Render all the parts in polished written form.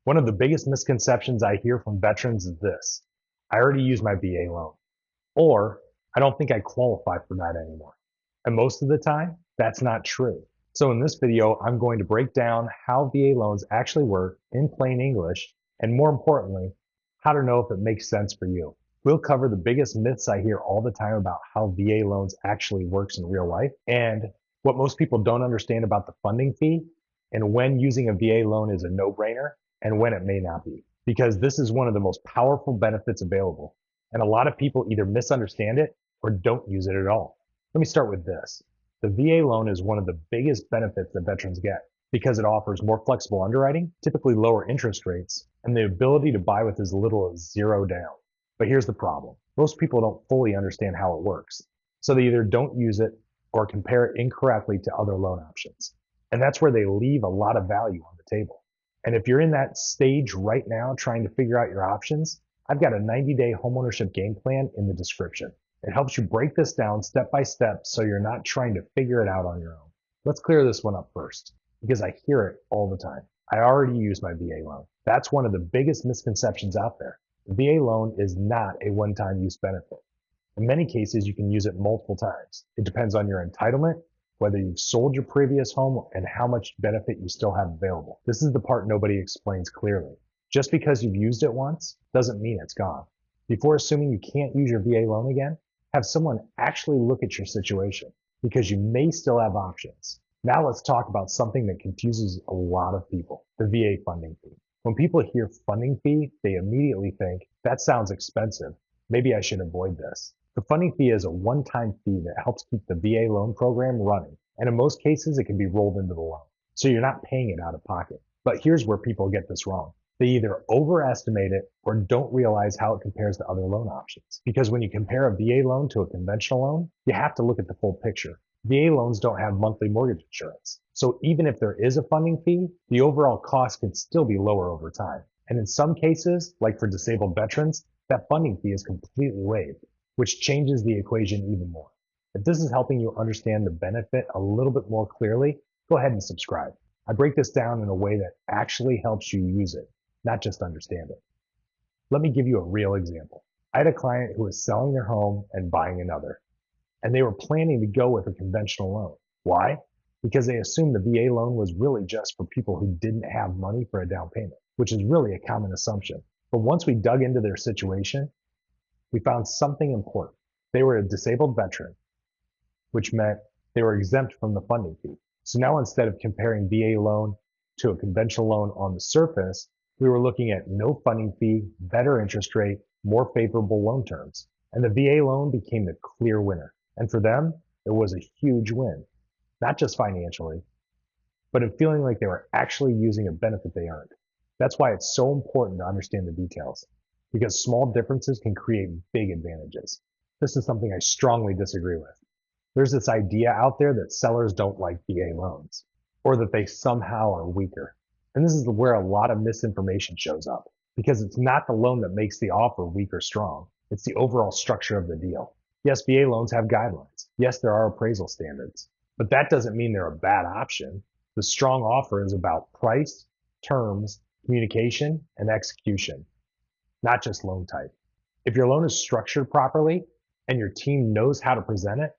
One of the biggest misconceptions I hear from veterans is this: I already used my VA loan, or I don't think I qualify for that anymore. And most of the time, that's not true. So in this video, I'm going to break down how VA loans actually work in plain English, and more importantly, how to know if it makes sense for you. We'll cover the biggest myths I hear all the time about how VA loans actually works in real life, and what most people don't understand about the funding fee, and when using a VA loan is a no-brainer, and when it may not be. Because this is one of the most powerful benefits available. And a lot of people either misunderstand it or don't use it at all. Let me start with this. The VA loan is one of the biggest benefits that veterans get because it offers more flexible underwriting, typically lower interest rates, and the ability to buy with as little as zero down. But here's the problem. Most people don't fully understand how it works. So they either don't use it or compare it incorrectly to other loan options. And that's where they leave a lot of value on the table. And if you're in that stage right now trying to figure out your options, I've got a 90-day homeownership game plan in the description. It helps you break this down step by step so you're not trying to figure it out on your own. Let's clear this one up first, because I hear it all the time. I already use my VA loan. That's one of the biggest misconceptions out there. The VA loan is not a one-time use benefit. In many cases, you can use it multiple times. It depends on your entitlement, whether you've sold your previous home, and how much benefit you still have available. This is the part nobody explains clearly. Just because you've used it once doesn't mean it's gone. Before assuming you can't use your VA loan again, have someone actually look at your situation because you may still have options. Now let's talk about something that confuses a lot of people, the VA funding fee. When people hear funding fee, they immediately think, that sounds expensive. Maybe I should avoid this. The funding fee is a one-time fee that helps keep the VA loan program running, and in most cases, it can be rolled into the loan, so you're not paying it out of pocket. But here's where people get this wrong. They either overestimate it or don't realize how it compares to other loan options. Because when you compare a VA loan to a conventional loan, you have to look at the full picture. VA loans don't have monthly mortgage insurance. So even if there is a funding fee, the overall cost can still be lower over time. And in some cases, like for disabled veterans, that funding fee is completely waived, which changes the equation even more. If this is helping you understand the benefit a little bit more clearly, go ahead and subscribe. I break this down in a way that actually helps you use it, not just understand it. Let me give you a real example. I had a client who was selling their home and buying another, and they were planning to go with a conventional loan. Why? Because they assumed the VA loan was really just for people who didn't have money for a down payment, which is really a common assumption. But once we dug into their situation, we found something important. They were a disabled veteran, which meant they were exempt from the funding fee. So now instead of comparing VA loan to a conventional loan on the surface, we were looking at no funding fee, better interest rate, more favorable loan terms. And the VA loan became the clear winner. And for them, it was a huge win, not just financially, but in feeling like they were actually using a benefit they earned. That's why it's so important to understand the details, because small differences can create big advantages. This is something I strongly disagree with. There's this idea out there that sellers don't like VA loans, or that they somehow are weaker. And this is where a lot of misinformation shows up, because it's not the loan that makes the offer weak or strong. It's the overall structure of the deal. Yes, VA loans have guidelines. Yes, there are appraisal standards, but that doesn't mean they're a bad option. The strong offer is about price, terms, communication, and execution, not just loan type. If your loan is structured properly and your team knows how to present it,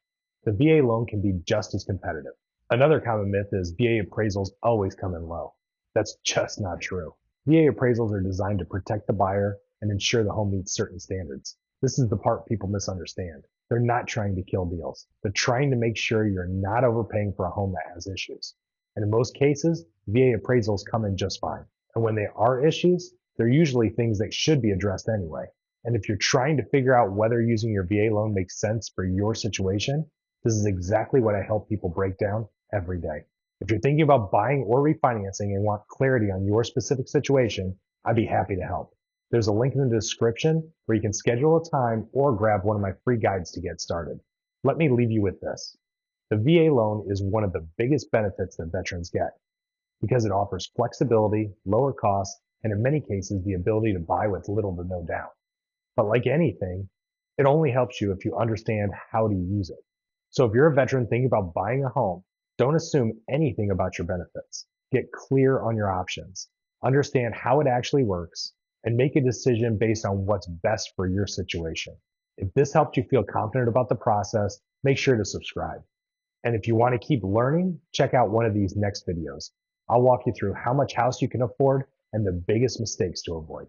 the VA loan can be just as competitive. Another common myth is VA appraisals always come in low. That's just not true. VA appraisals are designed to protect the buyer and ensure the home meets certain standards. This is the part people misunderstand. They're not trying to kill deals. They're trying to make sure you're not overpaying for a home that has issues. And in most cases, VA appraisals come in just fine. And when there are issues, they're usually things that should be addressed anyway. And if you're trying to figure out whether using your VA loan makes sense for your situation, this is exactly what I help people break down every day. If you're thinking about buying or refinancing and want clarity on your specific situation, I'd be happy to help. There's a link in the description where you can schedule a time or grab one of my free guides to get started. Let me leave you with this. The VA loan is one of the biggest benefits that veterans get because it offers flexibility, lower costs, and in many cases, the ability to buy with little to no down. But like anything, it only helps you if you understand how to use it. So if you're a veteran thinking about buying a home, don't assume anything about your benefits. Get clear on your options. understand how it actually works, and make a decision based on what's best for your situation. If this helped you feel confident about the process, make sure to subscribe. And if you want to keep learning, check out one of these next videos. I'll walk you through how much house you can afford and the biggest mistakes to avoid.